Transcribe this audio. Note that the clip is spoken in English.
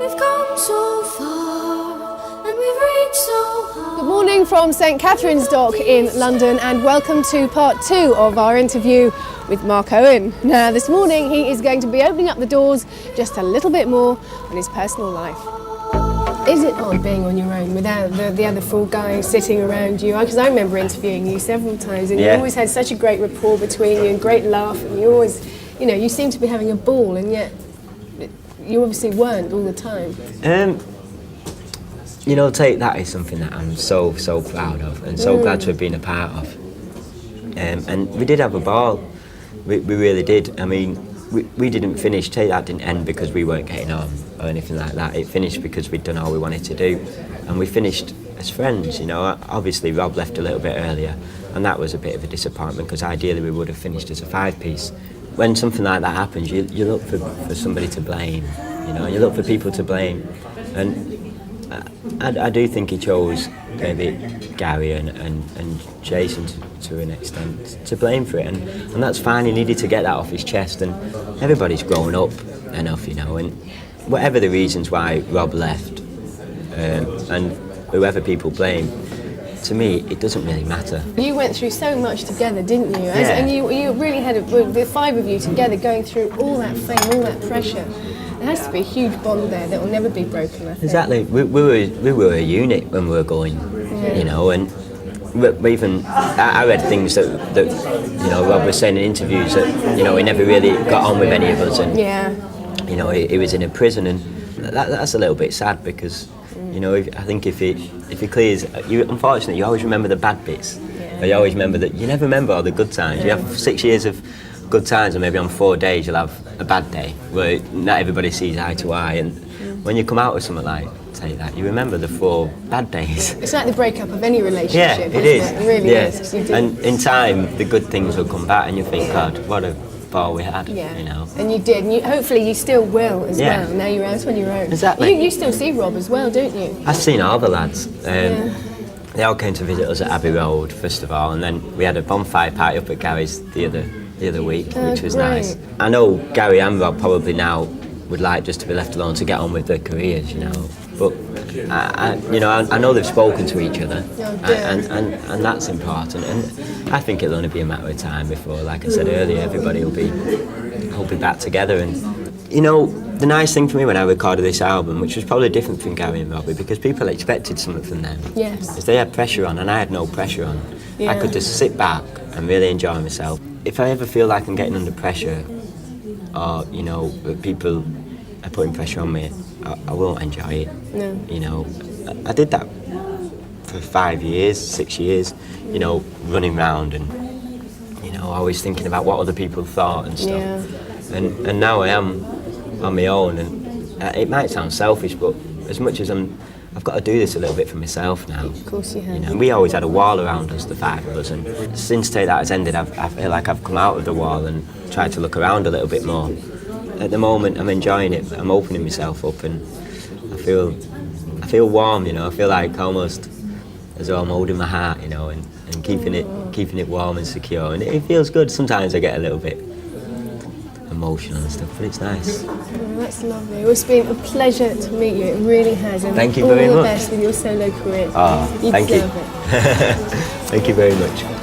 We've come so far and we've reached so high. Good morning from St Catherine's Dock in London, and welcome to part 2 of our interview with Mark Owen. Now this morning he is going to be opening up the doors just a little bit more on his personal life. Is it odd being on your own without the other 4 guys sitting around you? Because I remember interviewing you several times, and you always had such a great rapport between you and great laugh, and you always, you know, you seem to be having a ball, and yet you obviously weren't all the time. You know, that is something that I'm so proud of, and so glad to have been a part of. And we did have a ball. We really did. I mean, we didn't finish. That didn't end because we weren't getting on or anything like that. It finished because we'd done all we wanted to do, and we finished as friends. You know, obviously Rob left a little bit earlier, and that was a bit of a disappointment because ideally we would have finished as a 5-piece. When something like that happens, you look for somebody to blame. You know, you look for people to blame, and I do think he chose maybe Gary and Jason to an extent to blame for it, and that's fine. He needed to get that off his chest, and everybody's grown up enough, you know, and whatever the reasons why Rob left, and whoever people blame, to me it doesn't really matter. You went through so much together, didn't you? Yeah. And you really had the 5 of you together going through all that fame, all that pressure. There has to be a huge bond there that will never be broken, I think. Exactly. We were a unit when we were going, you know, and we even I read things that you know, Rob was saying in interviews that, you know, he never really got on with any of us, and you know, he was in a prison, and that's a little bit sad because, you know, I think if he clears, unfortunately you always remember the bad bits, or you always remember that. You never remember all the good times. You have 6 years of good times, and maybe on 4 days you'll have a bad day where not everybody sees eye to eye, and when you come out with something like that, you remember the 4 bad days. It's like the breakup of any relationship. Yeah, it is. It really is. And in time, the good things will come back, and you think, God, what a ball we had. You know. And you did. And hopefully you still will as well. Now you're out on your own. Exactly. You still see Rob as well, don't you? I've seen all the lads. They all came to visit us at Abbey Road first of all, and then we had a bonfire party up at Gary's the other week, which was nice. I know Gary and Rob probably now would like just to be left alone to get on with their careers, you know. But I know they've spoken to each other, and that's important. And I think it'll only be a matter of time before, like I said earlier, everybody will be back together. And you know, the nice thing for me when I recorded this album, which was probably different from Gary and Robbie, because people expected something from them. Yes. Is they had pressure on, and I had no pressure on. I could just sit back and really enjoy myself. If I ever feel like I'm getting under pressure, or you know, people are putting pressure on me, I won't enjoy it. No. You know, I did that for 5 years, 6 years, you know, running round and, you know, always thinking about what other people thought and stuff. Yeah. And now I am on my own, and it might sound selfish, but as much as I've got to do this a little bit for myself now. Of course you have. You know, we always had a wall around us, the 5 of us, and since Take That has ended, I feel like I've come out of the wall and tried to look around a little bit more. At the moment, I'm enjoying it. I'm opening myself up, and I feel warm. You know, I feel like almost as though I'm holding my heart, you know, and keeping it warm and secure. And it feels good. Sometimes I get a little bit emotional and stuff, but it's nice. Oh, that's lovely. Well, it's been a pleasure to meet you. It really has. And thank you very much. All the best with your solo career. Oh, you thank you. deserve it. Thank you very much.